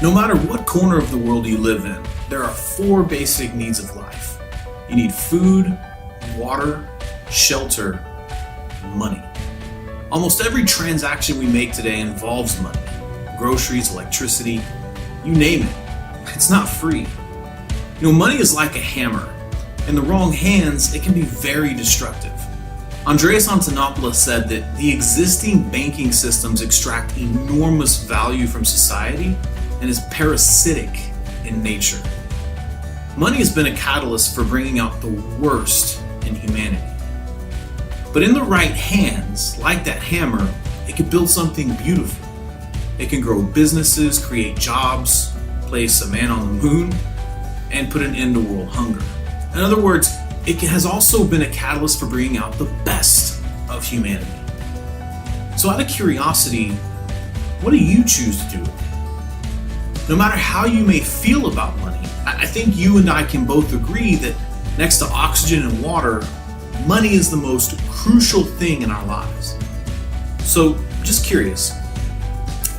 No matter what corner of the world you live in, there are four basic needs of life. You need food, water, shelter, and money. Almost every transaction we make today involves money. Groceries, electricity, you name it. It's not free. Money is like a hammer. In the wrong hands, it can be very destructive. Andreas Antonopoulos said that the existing banking systems extract enormous value from society and is parasitic in nature. Money has been a catalyst for bringing out the worst in humanity. But in the right hands, like that hammer, it can build something beautiful. It can grow businesses, create jobs, place a man on the moon, and put an end to world hunger. In other words, it has also been a catalyst for bringing out the best of humanity. So out of curiosity, what do you choose to do with it? No matter how you may feel about money, I think you and I can both agree that next to oxygen and water, money is the most crucial thing in our lives. So, just curious,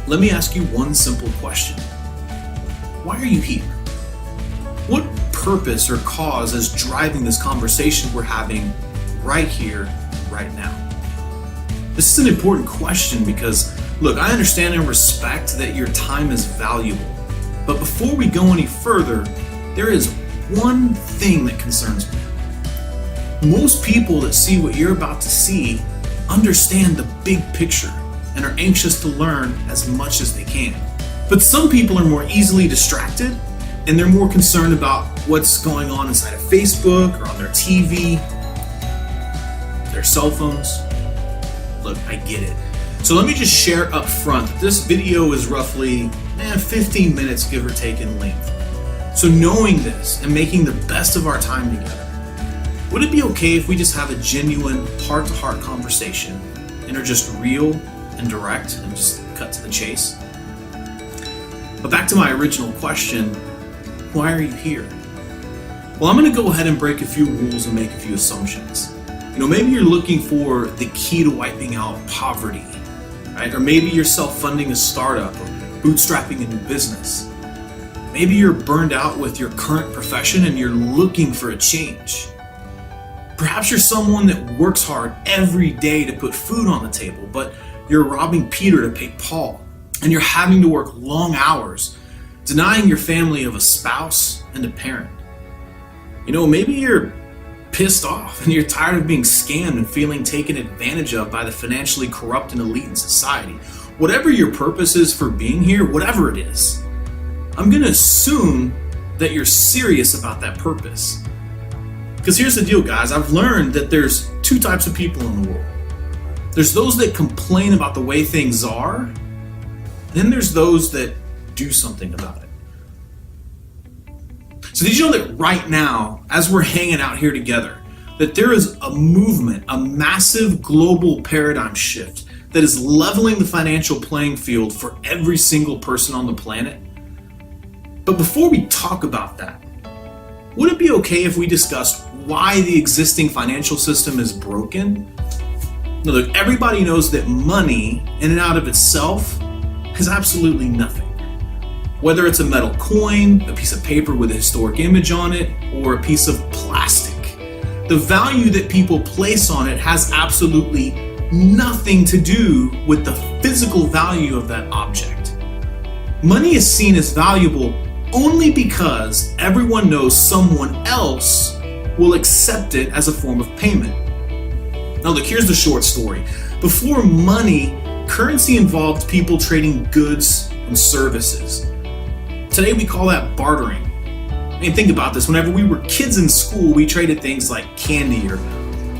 let me ask you one simple question. Why are you here? What purpose or cause is driving this conversation we're having right here, right now? This is an important question because, look, I understand and respect that your time is valuable. But before we go any further, there is one thing that concerns me. Most people that see what you're about to see understand the big picture and are anxious to learn as much as they can. But some people are more easily distracted and they're more concerned about what's going on inside of Facebook or on their TV, their cell phones. Look, I get it. So let me just share up front that this video is roughly 15 minutes, give or take, in length. So knowing this and making the best of our time together, would it be okay if we just have a genuine heart-to-heart conversation and are just real and direct and just cut to the chase? But back to my original question, why are you here? Well, I'm going to go ahead and break a few rules and make a few assumptions. Maybe you're looking for the key to wiping out poverty, right? Or maybe you're self-funding a startup or bootstrapping a new business. Maybe you're burned out with your current profession and you're looking for a change. Perhaps you're someone that works hard every day to put food on the table, but you're robbing Peter to pay Paul, and you're having to work long hours, denying your family of a spouse and a parent. Maybe you're pissed off and you're tired of being scammed and feeling taken advantage of by the financially corrupt and elite in society. Whatever your purpose is for being here, whatever it is, I'm going to assume that you're serious about that purpose. Because here's the deal, guys. I've learned that there's two types of people in the world. There's those that complain about the way things are, then there's those that do something about it. So did you know that right now, as we're hanging out here together, that there is a movement, a massive global paradigm shift that is leveling the financial playing field for every single person on the planet? But before we talk about that, would it be okay if we discussed why the existing financial system is broken? Now, look, everybody knows that money in and out of itself is absolutely nothing. Whether it's a metal coin, a piece of paper with a historic image on it, or a piece of plastic, the value that people place on it has absolutely nothing to do with the physical value of that object. Money is seen as valuable only because everyone knows someone else will accept it as a form of payment. Now look, here's the short story. Before money, currency involved people trading goods and services. Today we call that bartering. Think about this. Whenever we were kids in school, we traded things like candy or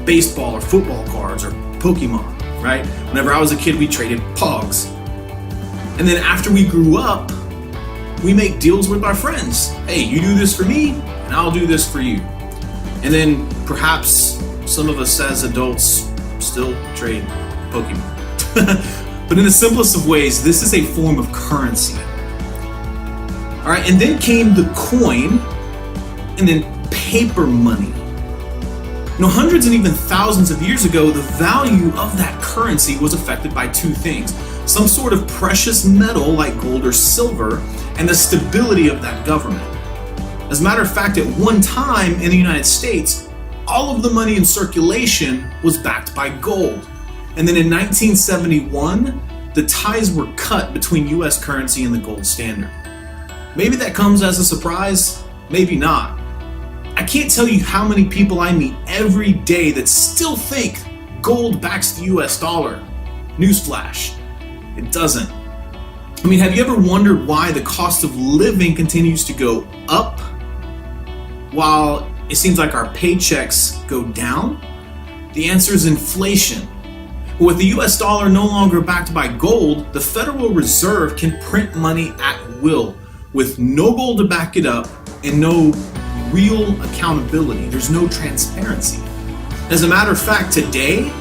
baseball or football cards or Pokemon, right? Whenever I was a kid, we traded Pogs. And then after we grew up, we make deals with our friends. Hey, you do this for me, and I'll do this for you. And then perhaps some of us as adults still trade Pokemon. But in the simplest of ways, this is a form of currency. All right, and then came the coin, and then paper money. Hundreds and even thousands of years ago, the value of that currency was affected by two things: some sort of precious metal like gold or silver, and the stability of that government. As a matter of fact, at one time in the United States, all of the money in circulation was backed by gold. And then in 1971, the ties were cut between US currency and the gold standard. Maybe that comes as a surprise, maybe not. I can't tell you how many people I meet every day that still think gold backs the US dollar. Newsflash, it doesn't. Have you ever wondered why the cost of living continues to go up while it seems like our paychecks go down? The answer is inflation. With the US dollar no longer backed by gold, the Federal Reserve can print money at will with no gold to back it up and no real accountability. There's no transparency. As a matter of fact, today,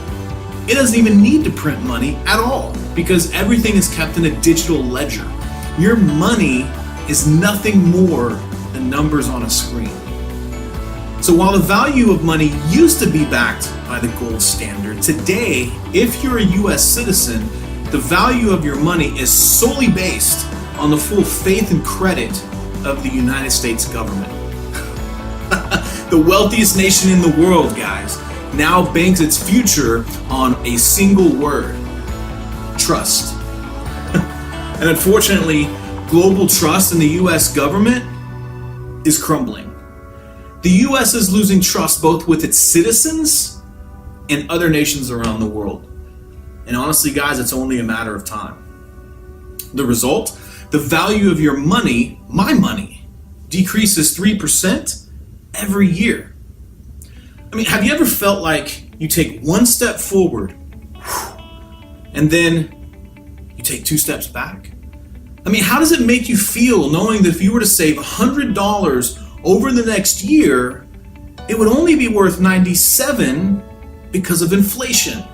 it doesn't even need to print money at all because everything is kept in a digital ledger. Your money is nothing more than numbers on a screen. So while the value of money used to be backed by the gold standard, today, if you're a US citizen, the value of your money is solely based on the full faith and credit of the United States government. The wealthiest nation in the world, guys, now banks its future on a single word: trust. And unfortunately, global trust in the US government is crumbling. The US is losing trust both with its citizens and other nations around the world. And honestly, guys, it's only a matter of time. The result? The value of your money, my money, decreases 3% every year. Have you ever felt like you take one step forward and then you take 2 steps back? How does it make you feel knowing that if you were to save $100 over the next year, it would only be worth $97 because of inflation?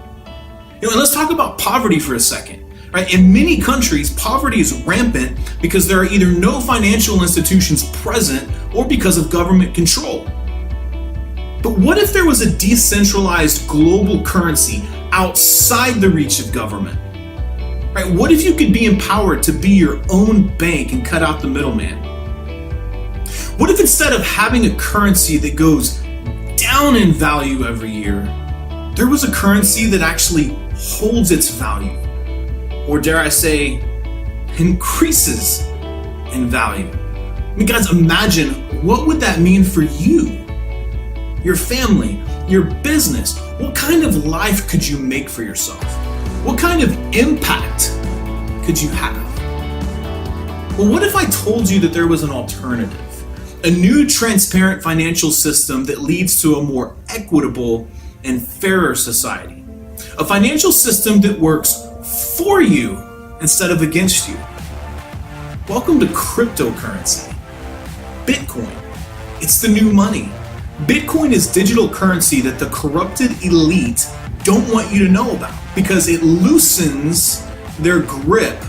And let's talk about poverty for a second. Right? In many countries, poverty is rampant because there are either no financial institutions present or because of government control. But what if there was a decentralized global currency outside the reach of government? Right? What if you could be empowered to be your own bank and cut out the middleman? What if instead of having a currency that goes down in value every year, there was a currency that actually holds its value? Or dare I say, increases in value? Guys, imagine what would that mean for you, your family, your business? What kind of life could you make for yourself? What kind of impact could you have? Well, what if I told you that there was an alternative? A new transparent financial system that leads to a more equitable and fairer society. A financial system that works for you instead of against you. Welcome to cryptocurrency. Bitcoin. It's the new money. Bitcoin is digital currency that the corrupted elite don't want you to know about because it loosens their grip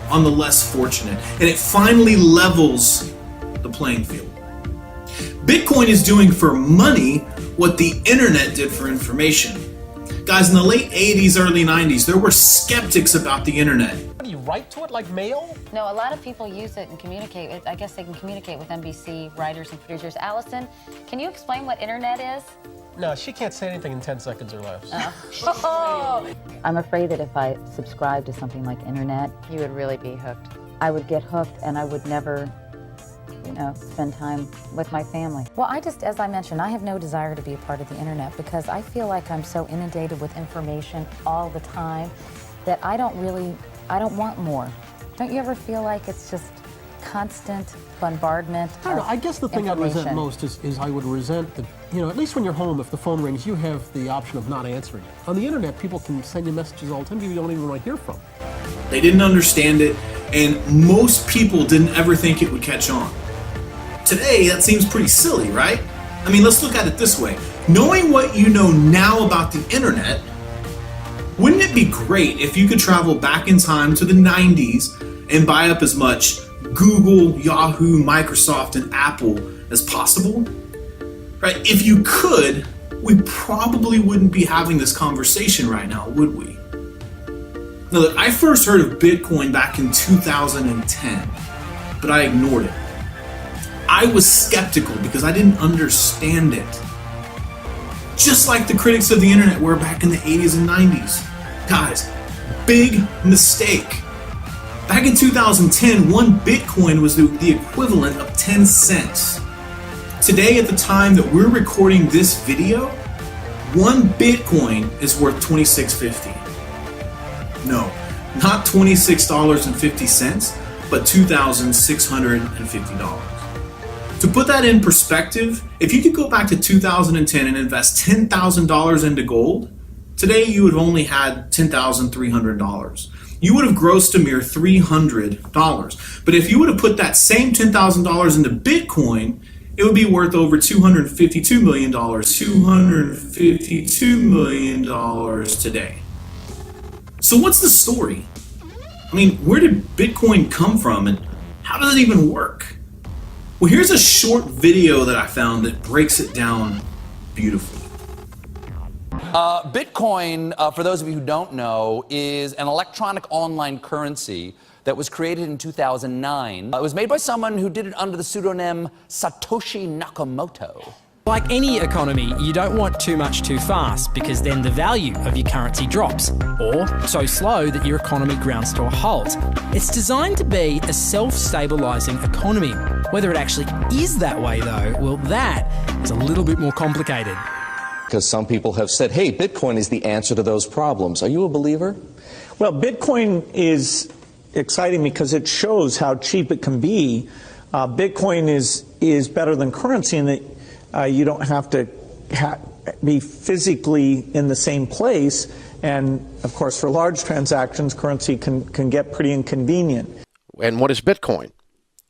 on the less fortunate and it finally levels the playing field. Bitcoin is doing for money what the internet did for information. Guys, in the late 80s, early 90s, there were skeptics about the internet. Do you write to it like mail? No, a lot of people use it and communicate. I guess they can communicate with NBC writers and producers. Allison, can you explain what internet is? No, she can't say anything in 10 seconds or less. I'm afraid that if I subscribed to something like internet, You would really be hooked. I would get hooked and I would never, spend time with my family. Well, as I mentioned, I have no desire to be a part of the internet because I feel like I'm so inundated with information all the time that I don't want more. Don't you ever feel like it's just constant bombardment? I don't know. I guess the thing I'd resent most is I would resent that, at least when you're home, if the phone rings, you have the option of not answering it. On the internet, people can send you messages all the time you don't even want to hear from. They didn't understand it, and most people didn't ever think it would catch on. Today, that seems pretty silly, right? Let's look at it this way. Knowing what you know now about the internet, wouldn't it be great if you could travel back in time to the 90s and buy up as much Google, Yahoo, Microsoft, and Apple as possible? Right? If you could, we probably wouldn't be having this conversation right now, would we? Now, look, I first heard of Bitcoin back in 2010, but I ignored it. I was skeptical because I didn't understand it. Just like the critics of the internet were back in the 80s and 90s. Guys, big mistake. Back in 2010, one Bitcoin was the equivalent of 10 cents. Today, at the time that we're recording this video, one Bitcoin is worth $26.50. No, not $26.50, but $2,650. To put that in perspective, if you could go back to 2010 and invest $10,000 into gold, today you would have only had $10,300. You would have grossed a mere $300. But if you would have put that same $10,000 into Bitcoin, it would be worth over $252 million. $252 million today. So what's the story? I mean, where did Bitcoin come from and how does it even work? Well, here's a short video that I found that breaks it down beautifully. Bitcoin, for those of you who don't know, is an electronic online currency that was created in 2009. It was made by someone who did it under the pseudonym Satoshi Nakamoto. Like any economy, you don't want too much too fast because then the value of your currency drops, or so slow that your economy grounds to a halt. It's designed to be a self-stabilizing economy. Whether it actually is that way though, well, that is a little bit more complicated. Because some people have said, hey, Bitcoin is the answer to those problems. Are you a believer? Well, Bitcoin is exciting because it shows how cheap it can be. Bitcoin is better than currency in that you don't have to be physically in the same place. And, of course, for large transactions, currency can get pretty inconvenient. And what is Bitcoin?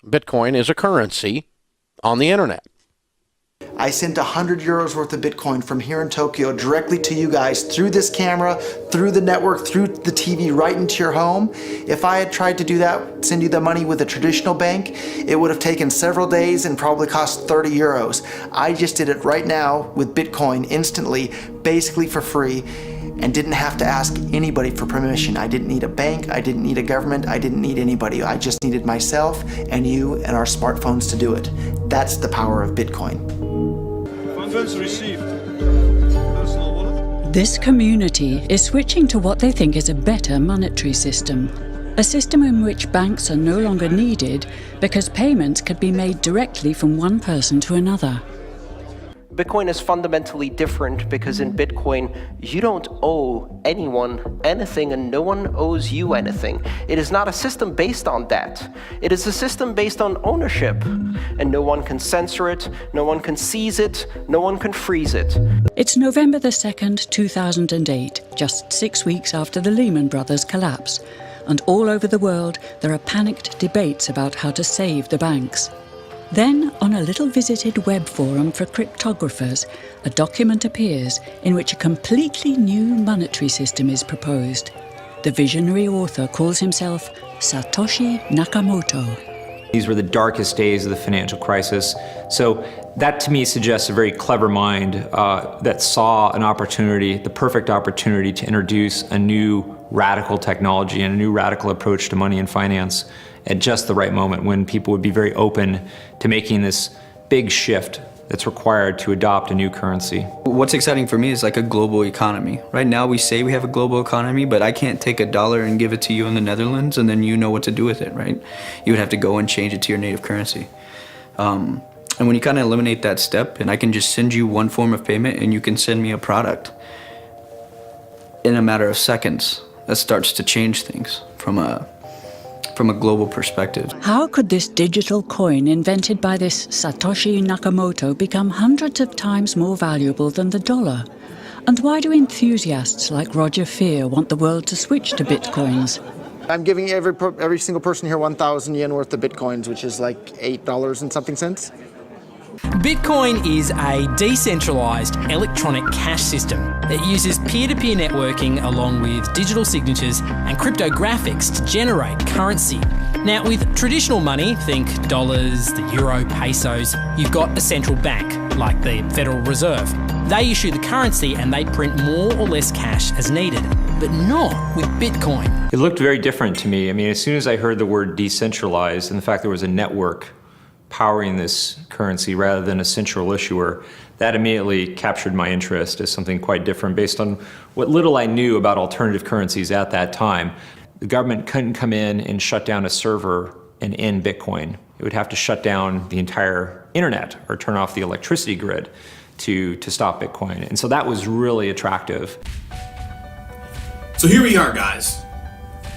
Bitcoin is a currency on the internet. I sent 100 euros worth of Bitcoin from here in Tokyo directly to you guys through this camera, through the network, through the TV, right into your home. If I had tried to do that, send you the money with a traditional bank, it would have taken several days and probably cost 30 euros. I just did it right now with Bitcoin instantly, basically for free, and didn't have to ask anybody for permission. I didn't need a bank, I didn't need a government, I didn't need anybody. I just needed myself and you and our smartphones to do it. That's the power of Bitcoin. Funds received. Personal wallet. This community is switching to what they think is a better monetary system. A system in which banks are no longer needed because payments could be made directly from one person to another. Bitcoin is fundamentally different because in Bitcoin, you don't owe anyone anything and no one owes you anything. It is not a system based on that. It is a system based on ownership. And no one can censor it, no one can seize it, no one can freeze it. It's November the 2nd, 2008, just 6 weeks after the Lehman Brothers collapse. And all over the world, there are panicked debates about how to save the banks. Then, on a little visited web forum for cryptographers, a document appears in which a completely new monetary system is proposed. The visionary author calls himself Satoshi Nakamoto. These were the darkest days of the financial crisis. So that to me suggests a very clever mind that saw an opportunity, the perfect opportunity to introduce a new radical technology and a new radical approach to money and finance at just the right moment when people would be very open to making this big shift that's required to adopt a new currency. What's exciting for me is like a global economy. Right now we say we have a global economy, but I can't take $1 and give it to you in the Netherlands and then you know what to do with it, right? You would have to go and change it to your native currency. And when you kind of eliminate that step, and I can just send you one form of payment and you can send me a product in a matter of seconds, that starts to change things from a global perspective. How could this digital coin invented by this Satoshi Nakamoto become hundreds of times more valuable than the dollar? And why do enthusiasts like Roger Fear want the world to switch to bitcoins? I'm giving every single person here 1,000 yen worth of Bitcoins, which is like $8 and something cents. Bitcoin is a decentralized electronic cash system that uses peer-to-peer networking along with digital signatures and cryptographics to generate currency. Now, with traditional money, think dollars, the euro, pesos, you've got a central bank, like the Federal Reserve. They issue the currency and they print more or less cash as needed, but not with Bitcoin. It looked very different to me. I mean, as soon as I heard the word decentralized and the fact there was a network powering this currency rather than a central issuer, that immediately captured my interest as something quite different based on what little I knew about alternative currencies at that time. The government couldn't come in and shut down a server and end Bitcoin. It would have to shut down the entire internet or turn off the electricity grid to stop Bitcoin. And so that was really attractive. So here we are, guys.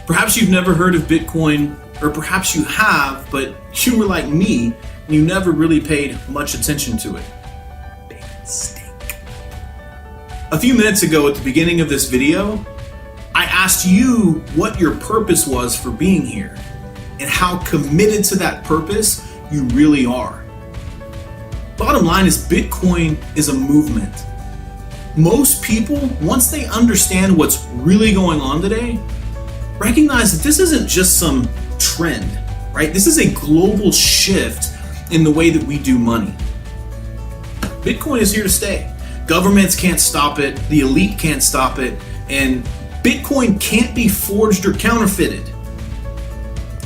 Perhaps you've never heard of Bitcoin, or perhaps you have, but you were like me, and you never really paid much attention to it. They stink. A few minutes ago at the beginning of this video, I asked you what your purpose was for being here, and how committed to that purpose you really are. Bottom line is Bitcoin is a movement. Most people, once they understand what's really going on today, recognize that this isn't just some trend, right? This is a global shift in the way that we do money. Bitcoin is here to stay. Governments can't stop it, the elite can't stop it, and Bitcoin can't be forged or counterfeited.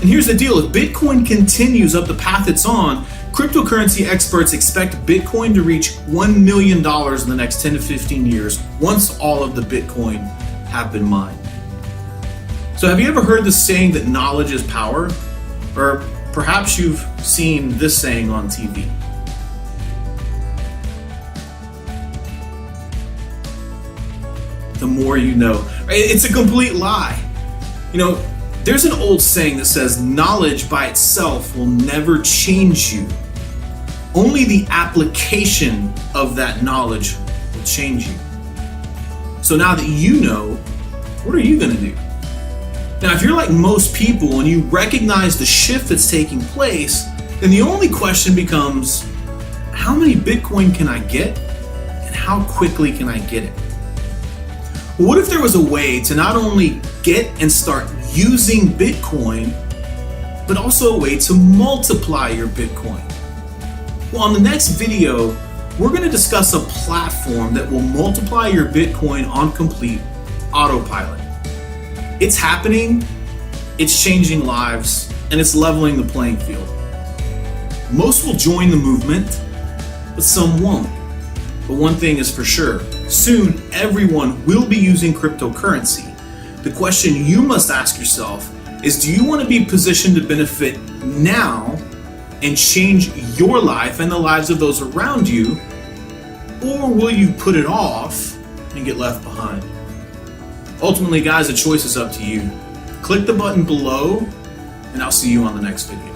And here's the deal, if Bitcoin continues up the path it's on, cryptocurrency experts expect Bitcoin to reach $1 million in the next 10 to 15 years once all of the Bitcoin have been mined. So have you ever heard the saying that knowledge is power? Or perhaps you've seen this saying on TV. The more you know. It's a complete lie. You know, there's an old saying that says knowledge by itself will never change you. Only the application of that knowledge will change you. So now that you know, what are you going to do? Now, if you're like most people and you recognize the shift that's taking place, then the only question becomes, how many Bitcoin can I get and how quickly can I get it? Well, what if there was a way to not only get and start using Bitcoin, but also a way to multiply your Bitcoin? Well, on the next video, we're going to discuss a platform that will multiply your Bitcoin on complete autopilot. It's happening, it's changing lives, and it's leveling the playing field. Most will join the movement, but some won't. But one thing is for sure, soon everyone will be using cryptocurrency. The question you must ask yourself is, do you want to be positioned to benefit now and change your life and the lives of those around you, or will you put it off and get left behind? Ultimately, guys, the choice is up to you. Click the button below, and I'll see you on the next video.